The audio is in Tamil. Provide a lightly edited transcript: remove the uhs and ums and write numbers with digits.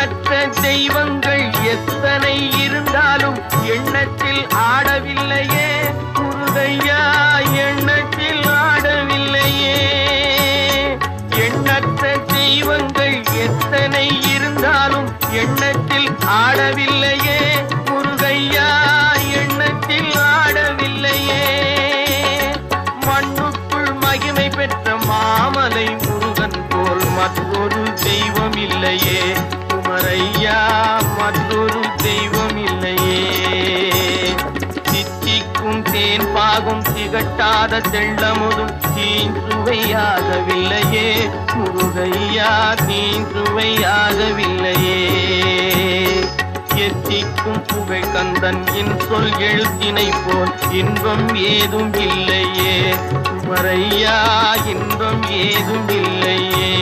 எண்ணற்ற தெய்வங்கள் எத்தனை இருந்தாலும் எண்ணத்தில் ஆடவில்லையே முருகையா, எண்ணத்தில் ஆடவில்லையே. எண்ணற்ற தெய்வங்கள் எத்தனை இருந்தாலும் எண்ணத்தில் ஆடவில்லையே முருகையா, எண்ணத்தில் ஆடவில்லையே. மண்ணுக்குள் மகிமை பெற்ற மாமலை முருகன் போல் மற்றொரு தெய்வம் இல்லையே குமரையா, மற்றொரு தெய்வம் இல்லையே. தித்திக்கும் தேன் பாகும் திகட்டாத தெள்ளமுதும் தீஞ்சுவையாகவில்லையே முருகையா, தீஞ்சுவையாகவில்லையே. எத்திக்கும் புகழ் கந்தன் என் சொல் எழுத்தினை போல் இன்பம் ஏதும் இல்லையே குமரையா, இன்பம் ஏதும் இல்லையே.